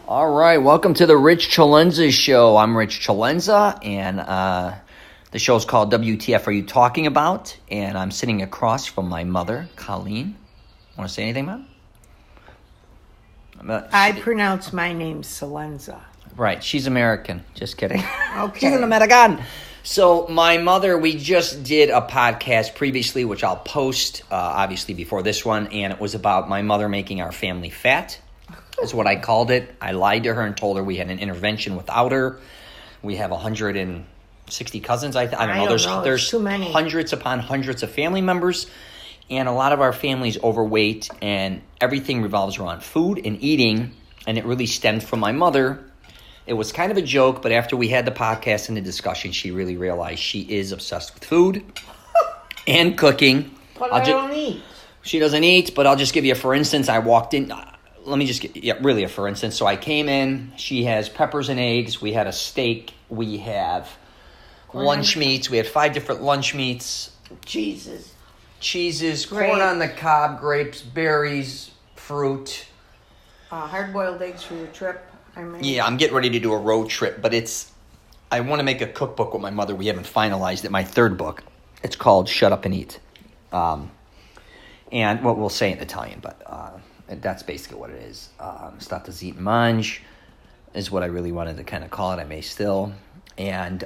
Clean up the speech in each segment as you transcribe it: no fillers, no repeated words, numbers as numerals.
All right, welcome to the Rich CELENZA Show. I'm Rich CELENZA, and the show's called WTF Are You Talking About? And I'm sitting across from my mother, Colleen. Want to say anything, Mom? I pronounce my name Celenza. Right, she's American. Just kidding. Okay. She's an American. So my mother, we just did a podcast previously, which I'll post, obviously, before this one, and it was about my mother making our family fat. That's what I called it. I lied to her and told her we had an intervention without her. We have 160 cousins. I don't know. There's too many. Hundreds upon hundreds of family members, and a lot of our family's overweight, and everything revolves around food and eating, and it really stemmed from my mother. It was kind of a joke, but after we had the podcast and the discussion, she really realized she is obsessed with food and cooking. But I don't eat. She doesn't eat, but I'll just give you a for instance. I walked in. Let me just get, really a for instance. So I came in. She has peppers and eggs. We had a steak. We have lunch meats. We had 5 different lunch meats. Cheeses, corn on the cob, grapes, berries, fruit. hard-boiled eggs for your trip. Yeah, I'm getting ready to do a road trip, but I want to make a cookbook with my mother. We haven't finalized it. My 3rd book. It's called Shut Up and Eat. And what we'll say in Italian, but that's basically what it is. Stata zit and mange is what I really wanted to kind of call it. I may still. And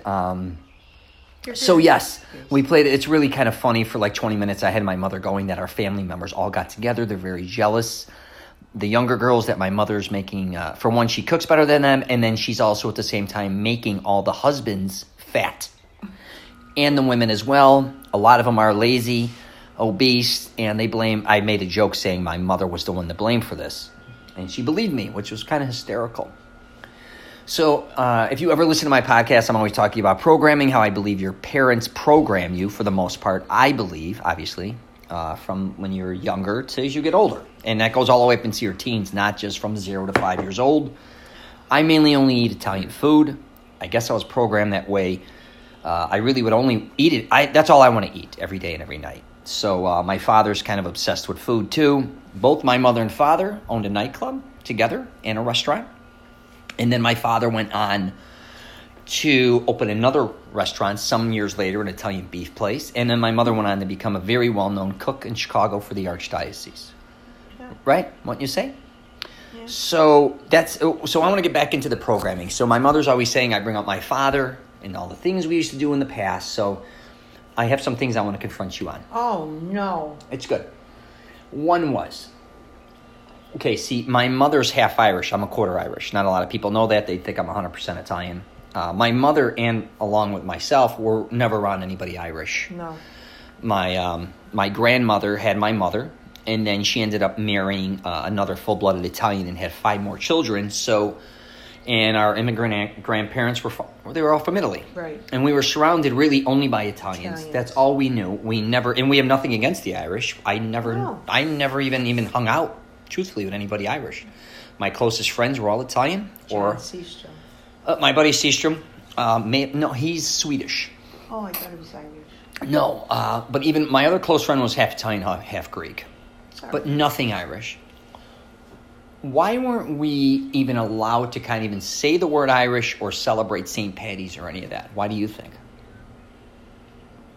so, yes, we played it. It's really kind of funny. For like 20 minutes, I had my mother going that our family members all got together. They're very jealous. The younger girls that my mother's making, for one, she cooks better than them, and then she's also at the same time making all the husbands fat. And the women as well. A lot of them are lazy, obese, and they blame. I made a joke saying my mother was the one to blame for this, and she believed me, which was kind of hysterical. So if you ever listen to my podcast, I'm always talking about programming, how I believe your parents program you for the most part. I believe, obviously, from when you're younger to as you get older, and that goes all the way up into your teens, not just from 0 to 5 years old. I mainly only eat Italian food. I guess I was programmed that way. I really would only eat it. That's all I want to eat every day and every night. So my father's kind of obsessed with food too. Both my mother and father owned a nightclub together and a restaurant. And then my father went on to open another restaurant some years later, an Italian beef place. And then my mother went on to become a very well-known cook in Chicago for the Archdiocese. Yeah. Right? Wouldn't you say? Yeah. So I want to get back into the programming. So my mother's always saying I bring up my father and all the things we used to do in the past. So I have some things I want to confront you on. Oh, no. It's good. One was, okay, see, my mother's half Irish. I'm a quarter Irish. Not a lot of people know that. They think I'm 100% Italian. My mother, and along with myself, were never around anybody Irish. No. My grandmother had my mother, and then she ended up marrying another full-blooded Italian and had 5 more children. So, and our immigrant grandparents they were all from Italy. Right. And we were surrounded really only by Italians. That's all we knew. And we have nothing against the Irish. I never even hung out, truthfully, with anybody Irish. My closest friends were all Italian. Seastrom. My buddy Seastrom. No, he's Swedish. Oh, I thought he was Irish. No, but even my other close friend was half Italian, half Greek. Sorry. But nothing Irish. Why weren't we even allowed to kind of even say the word Irish or celebrate St. Paddy's or any of that? Why do you think?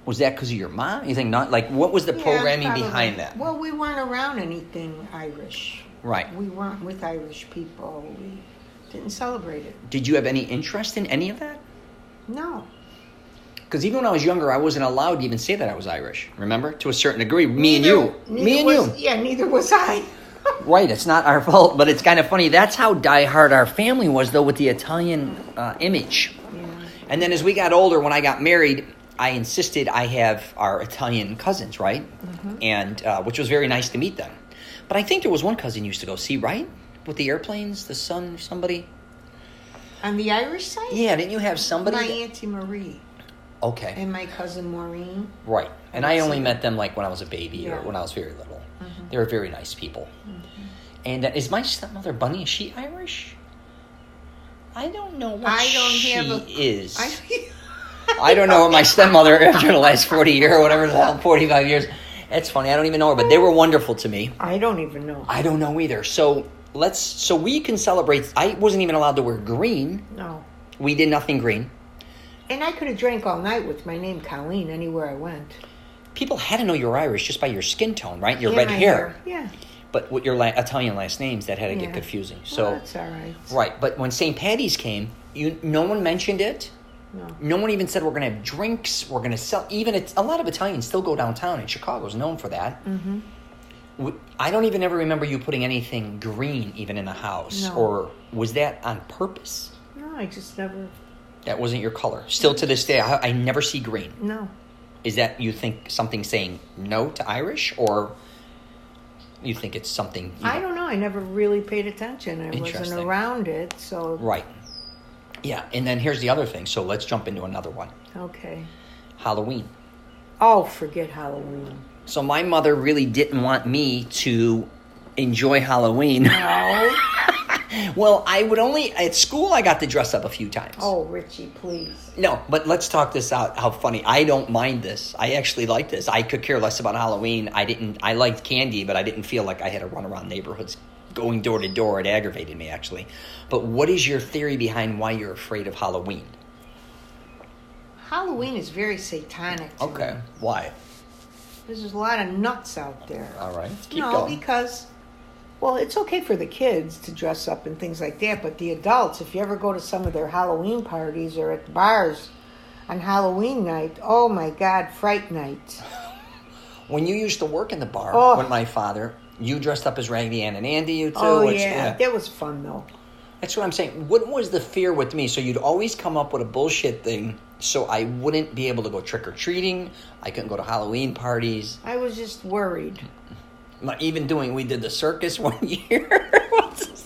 Was that because of your mom? You think not? Like, what was the programming behind that? Well, we weren't around anything Irish. Right. We weren't with Irish people. We didn't celebrate it. Did you have any interest in any of that? No. Because even when I was younger, I wasn't allowed to even say that I was Irish. Remember? To a certain degree. Me and you. Yeah, neither was I. Right, it's not our fault, but it's kind of funny. That's how diehard our family was, though, with the Italian image. Yeah. And then as we got older, when I got married, I insisted I have our Italian cousins, right? Mm-hmm. And which was very nice to meet them. But I think there was one cousin you used to go see, right? With the airplanes, the son, somebody? On the Irish side? Yeah, didn't you have somebody? My Auntie Marie. Okay. And my cousin Maureen. Right. And I only met them like when I was a baby or when I was very little. Mm-hmm. They were very nice people. Mm-hmm. And is my stepmother Bunny, is she Irish? I don't know what she is. I don't know what my stepmother after the last 40 years or whatever the hell, 45 years. It's funny. I don't even know her, but they were wonderful to me. I don't even know. I don't know either. So So we can celebrate. I wasn't even allowed to wear green. No. We did nothing green. And I could have drank all night with my name, Colleen, anywhere I went. People had to know you were Irish just by your skin tone, right? Your Yeah, red my hair. Yeah. But with your Italian last names, that had to get confusing. So well, that's all right. Right, but when St. Patty's came, no one mentioned it. No one even said we're going to have drinks, we're going to sell. A lot of Italians still go downtown, and Chicago's known for that. Mm-hmm. I don't even ever remember you putting anything green even in the house. No. Or was that on purpose? No, I just never... That wasn't your color. Still to this day, I never see green. No. Is that, you think, something saying no to Irish, or you think it's something... I don't know. I never really paid attention. I wasn't around it, so... Right. Yeah, and then here's the other thing. So let's jump into another one. Okay. Halloween. Oh, forget Halloween. So my mother really didn't want me to enjoy Halloween. No. Well, I would only... At school, I got to dress up a few times. Oh, Richie, please. No, but let's talk this out, how funny. I don't mind this. I actually like this. I could care less about Halloween. I liked candy, but I didn't feel like I had to run around neighborhoods going door to door. It aggravated me, actually. But what is your theory behind why you're afraid of Halloween? Halloween is very satanic to me. Why? There's a lot of nuts out there. All right, keep going. Because... Well, it's okay for the kids to dress up and things like that, but the adults, if you ever go to some of their Halloween parties or at bars on Halloween night, oh my God, Fright Night. When you used to work in the bar with my father, you dressed up as Raggedy Ann and Andy, you too? Oh, yeah. That was fun, though. That's what I'm saying. What was the fear with me? So you'd always come up with a bullshit thing so I wouldn't be able to go trick-or-treating. I couldn't go to Halloween parties. I was just worried. We did the circus one year.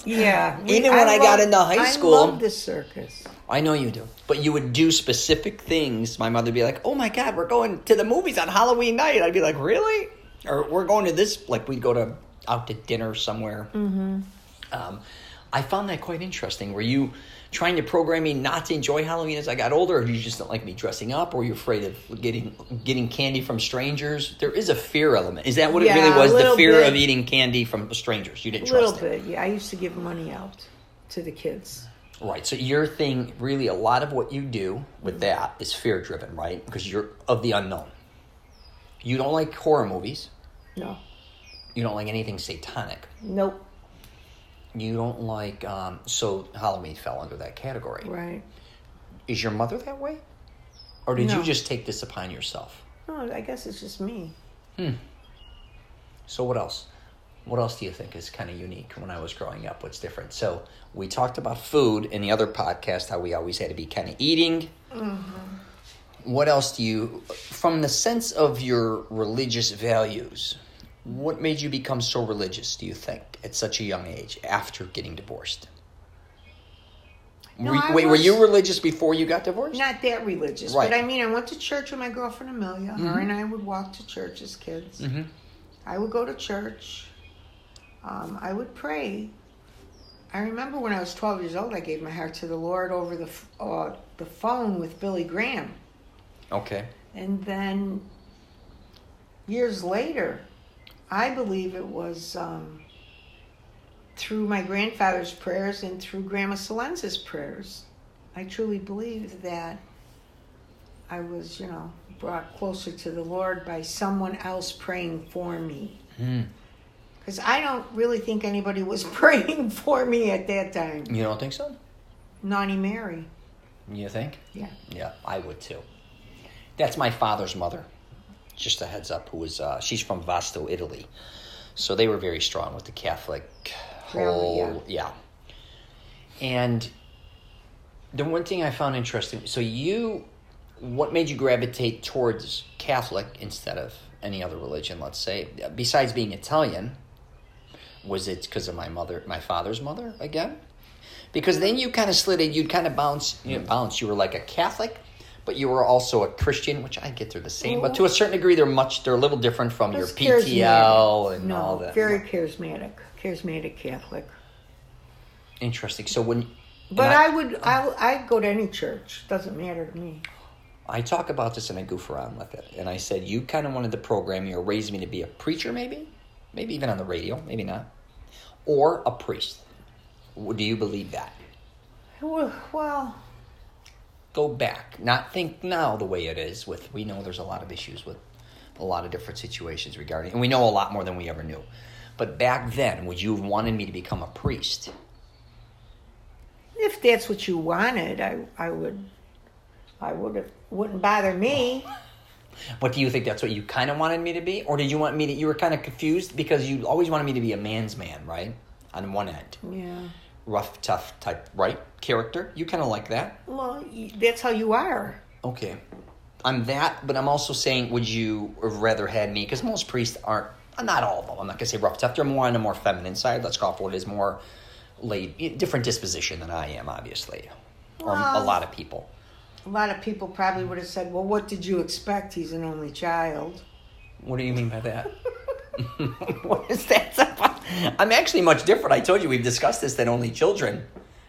Yeah. When I got into high school. I love the circus. I know you do. But you would do specific things. My mother would be like, oh my God, we're going to the movies on Halloween night. I'd be like, really? Or we're going to this, like we'd go out to dinner somewhere. Mm-hmm. I found that quite interesting. Were you trying to program me not to enjoy Halloween as I got older, or you just don't like me dressing up, or were you afraid of getting candy from strangers? There is a fear element. Is that what it really was, the fear of eating candy from strangers? You didn't trust it? A little bit, yeah. I used to give money out to the kids. Right, so your thing, really, a lot of what you do with that is fear-driven, right? Because you're of the unknown. You don't like horror movies. No. You don't like anything satanic. Nope. You don't like, so Halloween fell under that category. Right. Is your mother that way? Or did you just take this upon yourself? No, I guess it's just me. So what else? What else do you think is kind of unique when I was growing up? What's different? So we talked about food in the other podcast, how we always had to be kind of eating. Mm-hmm. What else do you, from the sense of your religious values, what made you become so religious, do you think, at such a young age, after getting divorced? No, were you religious before you got divorced? Not that religious, right. But I mean, I went to church with my girlfriend Amelia. Mm-hmm. Her and I would walk to church as kids. Mm-hmm. I would go to church. I would pray. I remember when I was 12 years old, I gave my heart to the Lord over the phone with Billy Graham. Okay. And then years later, I believe it was through my grandfather's prayers and through Grandma CELENZA's prayers. I truly believe that I was, brought closer to the Lord by someone else praying for me. Because I don't really think anybody was praying for me at that time. You don't think so? Naughty Mary. You think? Yeah. Yeah, I would too. That's my father's mother. Just a heads up, she's from Vasto, Italy. So they were very strong with the Catholic whole, yeah. And the one thing I found interesting, so what made you gravitate towards Catholic instead of any other religion, let's say, besides being Italian? Was it because of my father's mother again? Because then you kind of slid in, you'd kind of bounce. You were like a Catholic, but you were also a Christian, which I get they're the same, but to a certain degree they're a little different from your PTL and all that. Very charismatic Catholic. Interesting. So I'd go to any church. Doesn't matter to me. I talk about this and I goof around with it, and I said you kind of wanted to program me or raise me to be a preacher, maybe even on the radio, maybe not, or a priest? Do you believe that? Well, go back. Not think now the way it is we know there's a lot of issues with a lot of different situations regarding, and we know a lot more than we ever knew. But back then, would you have wanted me to become a priest? if that's what you wanted, I would have, wouldn't bother me. But do you think that's what you kind of wanted me to be? Or did you want me to, you were kind of confused because you always wanted me to be a man's man, right? On one end. Yeah. Rough, tough type, right? Character. You kind of like that? Well, that's how you are. Okay. I'm that, but I'm also saying, would you have rather had me? Because most priests aren't, not all of them. I'm not going to say rough, tough. They're more on the more feminine side. Let's call it for it is more laid, different disposition than I am, obviously. Or a lot of people. A lot of people probably would have said, well, what did you expect? He's an only child. What do you mean by that? What is that about? I'm actually much different. I told you we've discussed this than only children.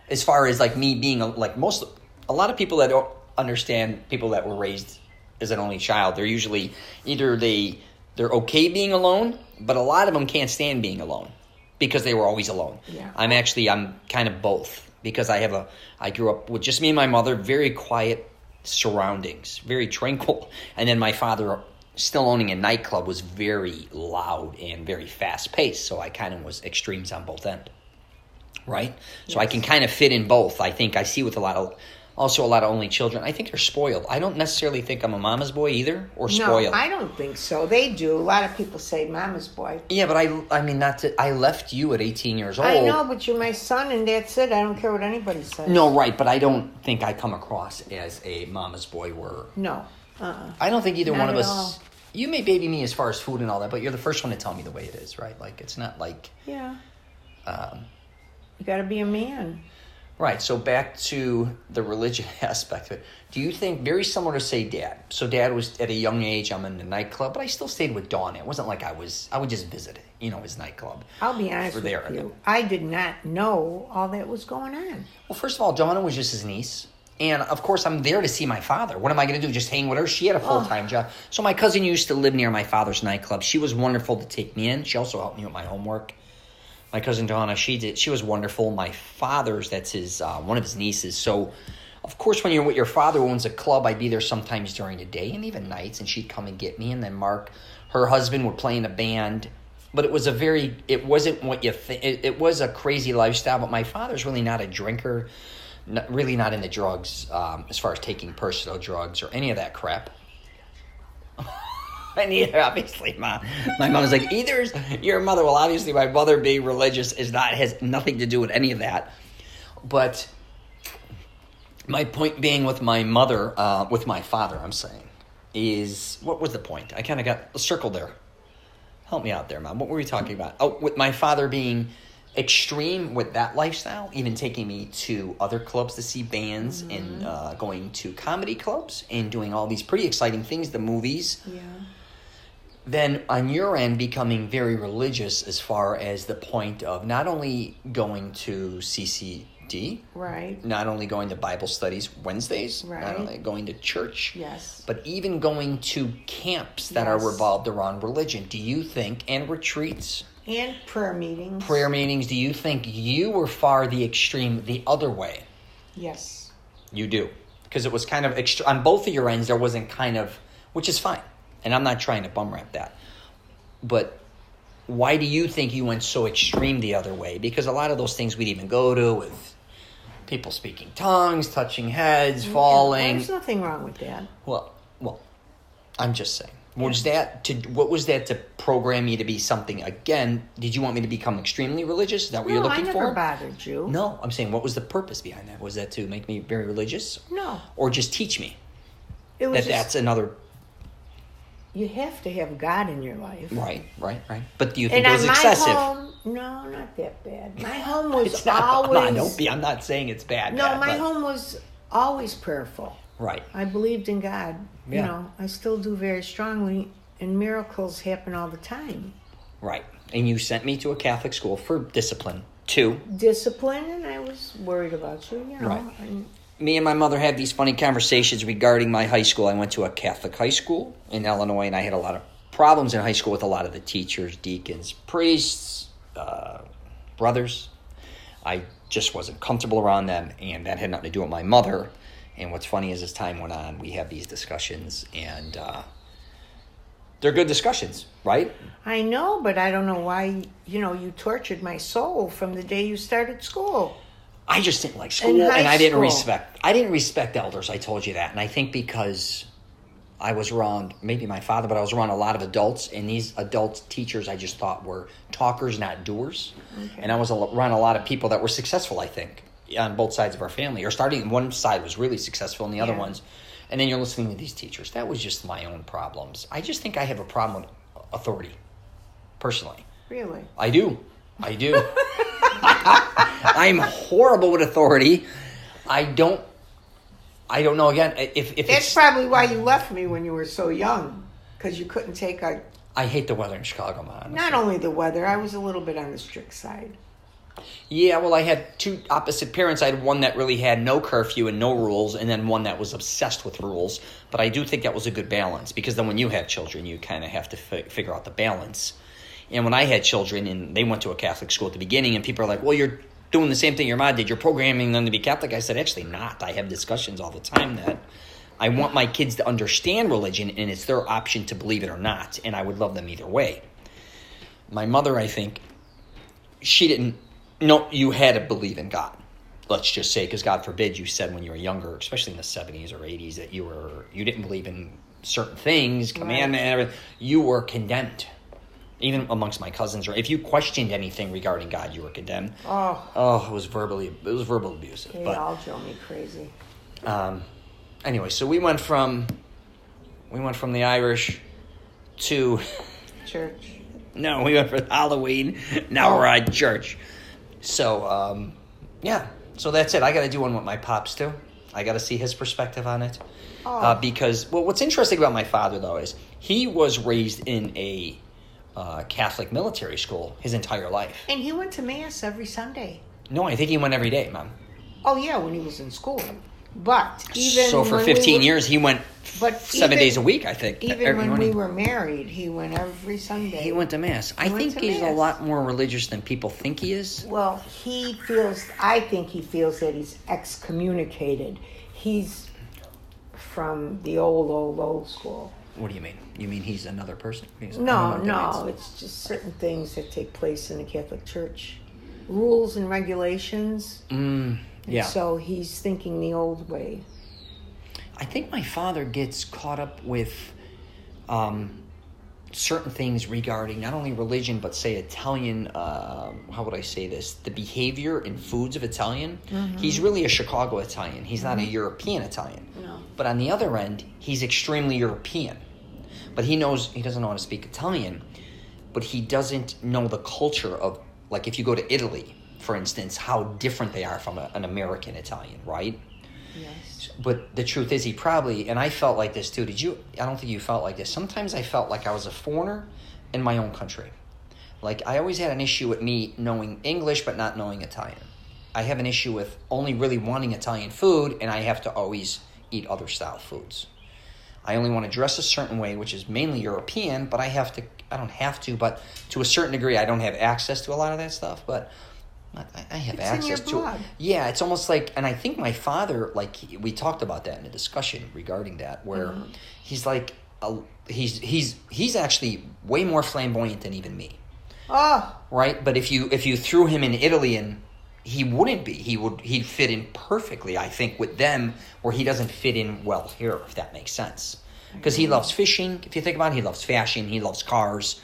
As far as like me being a lot of people that don't understand people that were raised as an only child, they're usually either they're okay being alone, but a lot of them can't stand being alone because they were always alone. Yeah. I'm kind of both because I grew up with just me and my mother, very quiet surroundings, very tranquil, and then my father, still owning a nightclub, was very loud and very fast-paced, so I kind of was extremes on both ends, right? So I can kind of fit in both. I think I see with a lot of only children, I think they're spoiled. I don't necessarily think I'm a mama's boy either, or spoiled. No, I don't think so. They do. A lot of people say mama's boy. Yeah, but I mean, I left you at 18 years old. I know, but you're my son, and that's it. I don't care what anybody says. No, right, but I don't think I come across as a mama's boy. No. I don't think either Not one of at us. all. You may baby me as far as food and all that, but you're the first one to tell me the way it is, right? Like, it's not like... Yeah. You got to be a man. Right, so back to the religion aspect of it. Do you think, very similar to, say, Dad. So Dad was, at a young age, I'm in the nightclub, but I still stayed with Dawn. It wasn't like I would just visit, his nightclub. I'll be honest with you. I did not know all that was going on. Well, first of all, Donna was just his niece. And, of course, I'm there to see my father. What am I going to do, just hang with her? She had a full-time job. So my cousin used to live near my father's nightclub. She was wonderful to take me in. She also helped me with my homework. My cousin Donna, she was wonderful. My father's, that's his one of his nieces. So, of course, when you're with your father who owns a club, I'd be there sometimes during the day and even nights, and she'd come and get me. And then Mark, her husband, would play in a band. But it wasn't what you think. It was a crazy lifestyle, but my father's really not a drinker. Really not into drugs, as far as taking personal drugs or any of that crap. And either, obviously, my mom was like, either your mother. Well, obviously, my mother being religious has nothing to do with any of that. But my point being with my mother, with my father, I'm saying, is what was the point? I kind of got a circle there. Help me out there, Mom. What were we talking about? Oh, with my father being extreme with that lifestyle, even taking me to other clubs to see bands and going to comedy clubs and doing all these pretty exciting things, the movies. Yeah. Then on your end, becoming very religious as far as the point of not only going to CCD, right, not only going to Bible studies Wednesdays, right, not only going to church, yes, but even going to camps that are revolved around religion. Do you think, and retreats, and prayer meetings. Do you think you were far the extreme the other way? Yes. You do. Because it was kind of, on both of your ends, there wasn't kind of, which is fine. And I'm not trying to bum rap that. But why do you think you went so extreme the other way? Because a lot of those things we'd even go to with people speaking tongues, touching heads, falling. There's nothing wrong with that. Well, I'm just saying. What was that to program you to be something? Again, did you want me to become extremely religious? Is that what you're looking for? No, I never bothered you. No, I'm saying, what was the purpose behind that? Was that to make me very religious? No. Or just teach me it was that's another... You have to have God in your life. Right. But do you think it was excessive? Home, no, not that bad. My home was always... I'm not saying it's bad. No, my home was always prayerful. Right. I believed in God. Yeah. I still do very strongly, and miracles happen all the time. Right. And you sent me to a Catholic school for discipline, too. Discipline, and I was worried about you, Right. Me and my mother had these funny conversations regarding my high school. I went to a Catholic high school in Illinois, and I had a lot of problems in high school with a lot of the teachers, deacons, priests, brothers. I just wasn't comfortable around them, and that had nothing to do with my mother. And what's funny is as time went on, we have these discussions, and they're good discussions, right? I know, but I don't know why, you tortured my soul from the day you started school. I just didn't like school, and I didn't respect elders. I told you that, and I think because I was around maybe my father, but I was around a lot of adults, and these adult teachers I just thought were talkers, not doers. Okay. And I was around a lot of people that were successful, I think, on both sides of our family, or starting one side was really successful, and the other ones. And then you're listening to these teachers. That was just my own problems. I just think I have a problem with authority, personally. Really? I do. I'm horrible with authority. I don't know. Again, if that's probably why you left me when you were so young, because you couldn't take a. I hate the weather in Chicago, man. Not only the weather, I was a little bit on the strict side. Yeah, well, I had two opposite parents. I had one that really had no curfew and no rules, and then one that was obsessed with rules. But I do think that was a good balance, because then when you have children, you kind of have to figure out the balance. And when I had children, and they went to a Catholic school at the beginning, and people are like, well, you're doing the same thing your mom did. You're programming them to be Catholic. I said, actually not. I have discussions all the time that I want my kids to understand religion, and it's their option to believe it or not, and I would love them either way. My mother, I think, she didn't. No, you had to believe in God. Let's just say, because God forbid you said when you were younger, especially in the 70s or 80s, that you didn't believe in certain things, commandment, and everything. You were condemned. Even amongst my cousins, or if you questioned anything regarding God, you were condemned. Oh, it was verbal abusive. They all drove me crazy. Anyway, so we went from the Irish to church. No, we went for Halloween. Now we're at church. So, so that's it. I got to do one with my pops, too. I got to see his perspective on it. Because, what's interesting about my father, though, is he was raised in a Catholic military school his entire life. And he went to Mass every Sunday. No, I think he went every day, Mom. Oh, yeah, when he was in school. But even so for 15 years, he went 7 days a week, I think. Even when we were married, he went every Sunday. He went to Mass. I think he's a lot more religious than people think he is. Well, I think he feels that he's excommunicated. He's from the old school. What do you mean? You mean he's another person? No, it's just certain things that take place in the Catholic Church. Rules and regulations. Yeah. So he's thinking the old way. I think my father gets caught up with certain things regarding not only religion, but say Italian, how would I say this? The behavior and foods of Italian. Mm-hmm. He's really a Chicago Italian. He's not a European Italian. No. But on the other end, he's extremely European. But he doesn't know how to speak Italian, but he doesn't know the culture of, like if you go to Italy, for instance, how different they are from an American Italian, right? Yes. But the truth is, he probably, and I felt like this too. I don't think you felt like this. Sometimes I felt like I was a foreigner in my own country. Like I always had an issue with me knowing English but not knowing Italian. I have an issue with only really wanting Italian food, and I have to always eat other style foods. I only want to dress a certain way, which is mainly European, but I don't have to, but to a certain degree, I don't have access to a lot of that stuff, but I have access to it. Yeah, it's almost like, and I think my father, like, we talked about that in a discussion regarding that, where he's like, he's actually way more flamboyant than even me. Oh. Right? But if you threw him in Italy, and he wouldn't be. He'd fit in perfectly, I think, with them, where he doesn't fit in well here, if that makes sense. Because he loves fishing, if you think about it. He loves fashion. He loves cars.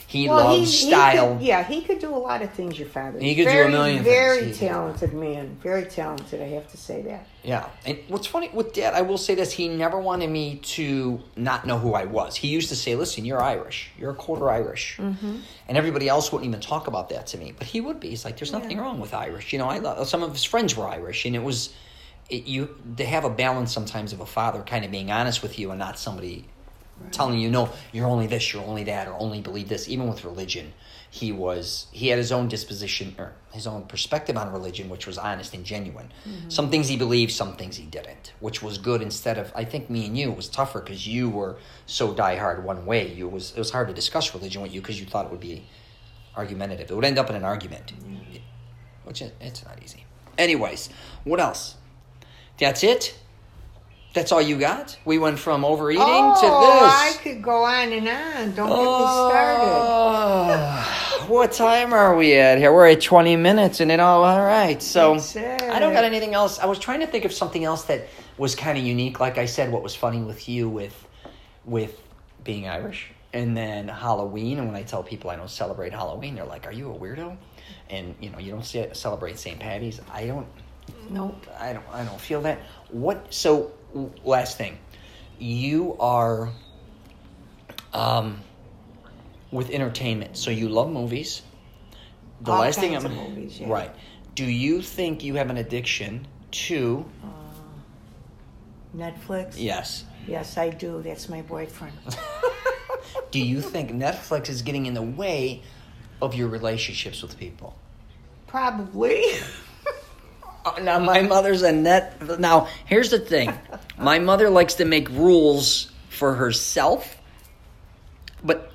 He loves style. He could do a lot of things, your father. He could do a million things. Very talented man. Very talented, I have to say that. Yeah. And what's funny with Dad, I will say this, he never wanted me to not know who I was. He used to say, listen, you're Irish. You're a quarter Irish. Mm-hmm. And everybody else wouldn't even talk about that to me. But he would be. He's like, there's nothing wrong with Irish. You know, some of his friends were Irish. And they have a balance sometimes of a father kind of being honest with you and not somebody telling you, no, you're only this, you're only that, or only believe this. Even with religion, he had his own disposition, or his own perspective on religion, which was honest and genuine. Mm-hmm. Some things he believed, some things he didn't, which was good. Instead of, I think me and you, it was tougher because you were so diehard one way. It was hard to discuss religion with you because you thought it would be argumentative. It would end up in an argument, which it's not easy. Anyways, what else? That's it? That's all you got? We went from overeating to this. I could go on and on. Don't get me started. What time are we at here? We're at 20 minutes and all right. So I don't got anything else. I was trying to think of something else that was kind of unique. Like I said, what was funny with you with being Irish and then Halloween. And when I tell people I don't celebrate Halloween, they're like, "Are you a weirdo?" And you don't celebrate St. Patty's. I don't. Nope. I don't feel that. What? So last thing, you are with entertainment. So you love movies. All last thing I'm movies, yeah. Right. Do you think you have an addiction to Netflix? Yes. Yes, I do. That's my boyfriend. Do you think Netflix is getting in the way of your relationships with people? Probably. Now, my mother's a Now, here's the thing. My mother likes to make rules for herself, but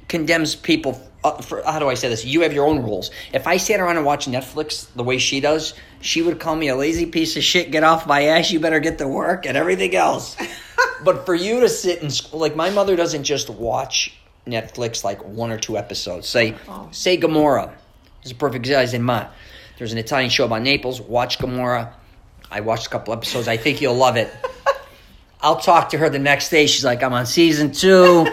condemns people for, how do I say this? You have your own rules. If I sat around and watched Netflix the way she does, she would call me a lazy piece of shit, get off my ass, you better get to work, and everything else. But for you to sit and, like, my mother doesn't just watch Netflix like 1 or 2 episodes. Say Gomorrah. This is a perfect example. I said, Ma, there's an Italian show about Naples. Watch Gomorrah. I watched a couple episodes. I think you'll love it. I'll talk to her the next day. She's like, I'm on season 2.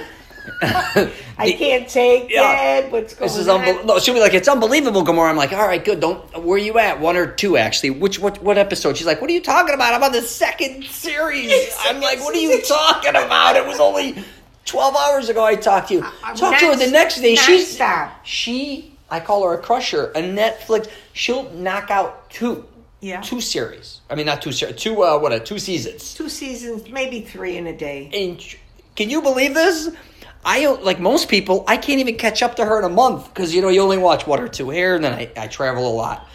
I can't take that. What's going on? No, she'll be like, it's unbelievable, Gomorrah. I'm like, all right, good. Where are you at? 1 or 2, actually. What episode? She's like, what are you talking about? I'm on the 2nd series. I'm like, what are you talking about? It was only 12 hours ago I talked to you. Talk to her the next day. I call her a crusher. A Netflix. She'll knock out 2 series. I mean, not 2 series. 2 seasons. 2 seasons, maybe 3 in a day. And can you believe this? Like most people, I can't even catch up to her in a month because, you only watch 1 or 2 here, and then I travel a lot.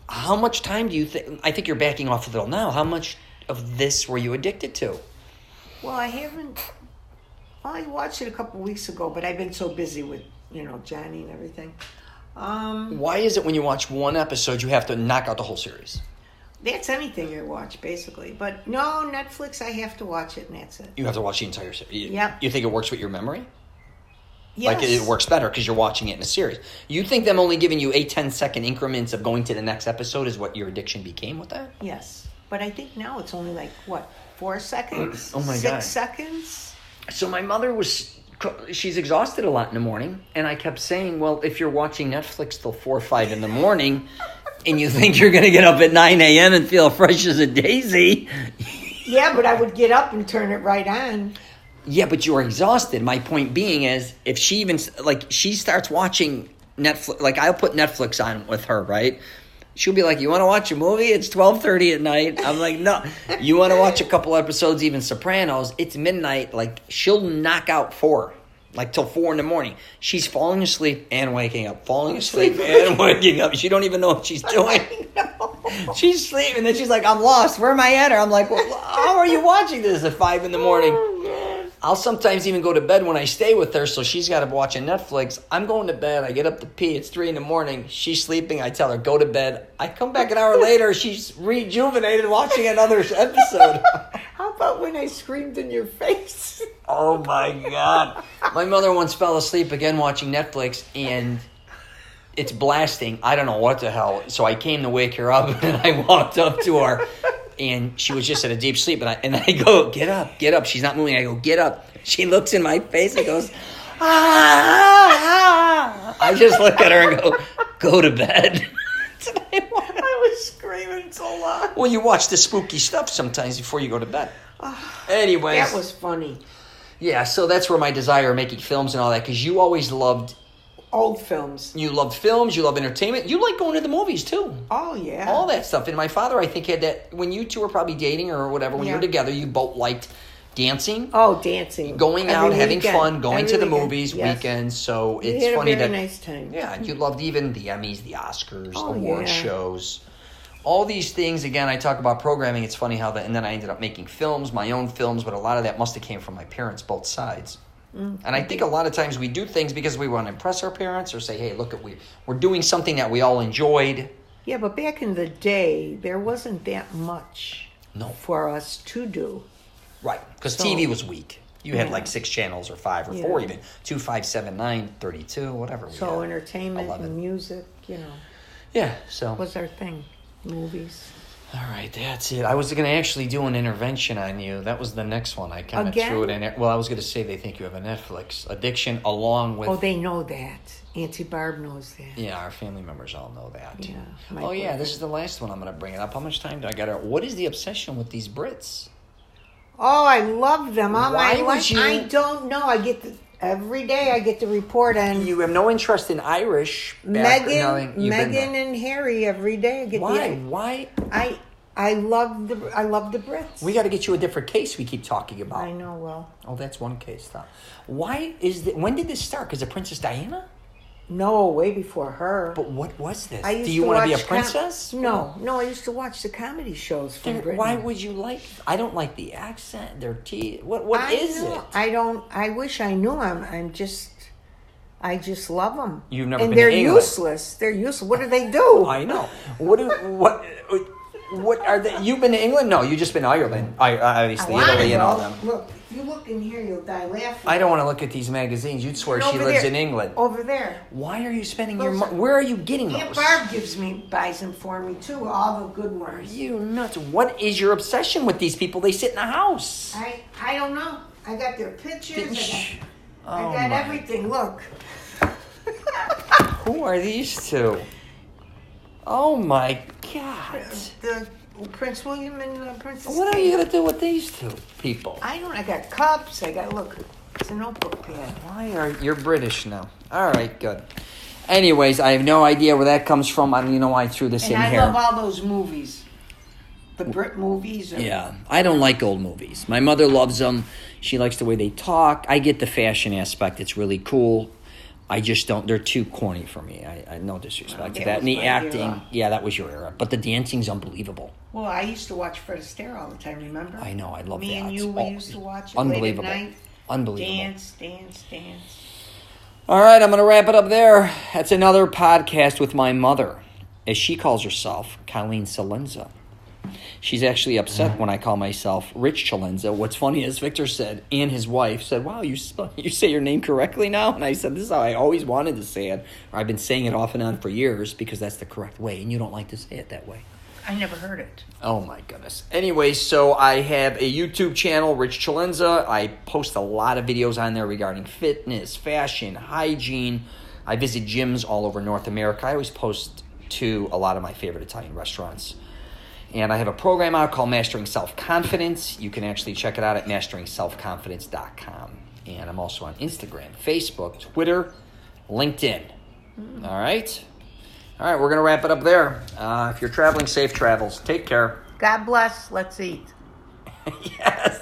How much time do you think? I think you're backing off a little now. How much of this were you addicted to? Well, I haven't. Well, I watched it a couple weeks ago, but I've been so busy with, Johnny and everything. Why is it when you watch 1 episode, you have to knock out the whole series? That's anything I watch, basically. But no, Netflix, I have to watch it, and that's it. You have to watch the entire series. Yep. You think it works with your memory? Yes. Like it works better because you're watching it in a series. You think them only giving you 8-10-second increments of going to the next episode is what your addiction became with that? Yes. But I think now it's only 4 seconds? Oh, my 6 God. seconds? So my mother she's exhausted a lot in the morning, and I kept saying, well, if you're watching Netflix till 4 or 5 in the morning and you think you're going to get up at 9 a.m. and feel fresh as a daisy. Yeah, but I would get up and turn it right on. Yeah, but you're exhausted. My point being is, if she even, she starts watching Netflix, I'll put Netflix on with her, right? She'll be like, you want to watch a movie? It's 12:30 at night. I'm like, no. You want to watch a couple episodes, even Sopranos? It's midnight. She'll knock out 4, till 4 in the morning. She's falling asleep and waking up, falling asleep and waking up. She don't even know what she's doing. She's sleeping, and then she's like, I'm lost. Where am I at? Her? I'm like, well, how are you watching this at 5 in the morning? I'll sometimes even go to bed when I stay with her, so she's got to watch a Netflix. I'm going to bed. I get up to pee. It's 3 in the morning. She's sleeping. I tell her, go to bed. I come back an hour later. She's rejuvenated watching another episode. How about when I screamed in your face? Oh, my God. My mother once fell asleep again watching Netflix, and it's blasting. I don't know what the hell. So I came to wake her up, and I walked up to her. And she was just in a deep sleep. And I go, get up. She's not moving. I go, get up. She looks in my face and goes, ah. I just look at her and go to bed. I was screaming so loud. Well, you watch the spooky stuff sometimes before you go to bed. Anyways. That was funny. Yeah, so that's where my desire of making films and all that, because you always loved old films. You loved films. You love entertainment. You like going to the movies, too. Oh, yeah. All that stuff. And my father, I think, had that. When you two were probably dating or whatever, when you were together, you both liked dancing. Oh, dancing. Going out, having fun, going to the movies, yes. weekends. So it's funny funny that... a nice time. Yeah, and you loved even the Emmys, the Oscars, award shows. All these things, again, I talk about programming. It's funny how that, and then I ended up making films, my own films, but a lot of that must have came from my parents, both sides. And I think a lot of times we do things because we want to impress our parents or say, hey, look, we're doing something that we all enjoyed. Yeah, but back in the day, there wasn't that much for us to do. Right, because TV was weak. You had like 6 channels or 5 or 4 even. 2, 5, 7, 9, 32, whatever. So entertainment and music, Yeah, so. was our thing. Movies. All right, that's it. I was going to actually do an intervention on you. That was the next one. I kind of threw it in there. Well, I was going to say they think you have a Netflix addiction along with... Oh, they know that. Auntie Barb knows that. Yeah, our family members all know that. Yeah. This is the last one I'm going to bring it up. How much time do I got? What is the obsession with these Brits? Oh, I love them. Why would you... I don't know. Every day I get the report on... You have no interest in Irish... Meghan and Harry every day. I get Why? I love the Brits. We got to get you a different case we keep talking about. I know, well... Oh, that's one case, though. When did this start? Because of Princess Diana? No, way before her. But what was this? Do you want to be a princess? No, I used to watch the comedy shows from Britain. Why would you like... I don't like the accent, their teeth. What is it? I wish I knew them. I just love them. You've never been to England. And they're useless. What do they do? I know. What are they? You've been to England? No, you've just been to Ireland. Obviously, Italy and all them. Look, if you look in here, you'll die laughing. I don't want to look at these magazines. You'd swear she lives in England. Over there. Why are you spending your money? Where are you getting those? Aunt Barb buys them for me, too, all the good ones. Are you nuts? What is your obsession with these people? They sit in the house. I don't know. I got their pictures. I got everything. Look. Who are these two? Oh, my God. The Prince William and Princess What are you going to do with these two people? I got cups. Look, it's a notebook pad. You're British now. All right, good. Anyways, I have no idea where that comes from. I don't even know why I threw this in here. And I love all those movies. The Brit movies. Yeah, I don't like old movies. My mother loves them. She likes the way they talk. I get the fashion aspect. It's really cool. I just don't. They're too corny for me. I no disrespect to that. And the acting, that was your era. But the dancing's unbelievable. Well, I used to watch Fred Astaire all the time. Remember? I know. I love that. Me and you, we used to watch it unbelievable. Late at night. Unbelievable. Dance. All right, I'm going to wrap it up there. That's another podcast with my mother, as she calls herself, Colleen CELENZA. She's actually upset when I call myself Rich CELENZA. What's funny is Victor said, and his wife said, wow, you say your name correctly now? And I said, this is how I always wanted to say it. Or I've been saying it off and on for years because that's the correct way, and you don't like to say it that way. I never heard it. Oh, my goodness. Anyway, so I have a YouTube channel, Rich CELENZA. I post a lot of videos on there regarding fitness, fashion, hygiene. I visit gyms all over North America. I always post to a lot of my favorite Italian restaurants. And I have a program out called Mastering Self-Confidence. You can actually check it out at masteringselfconfidence.com. And I'm also on Instagram, Facebook, Twitter, LinkedIn. All right? All right, we're going to wrap it up there. If you're traveling, safe travels. Take care. God bless. Let's eat. Yes.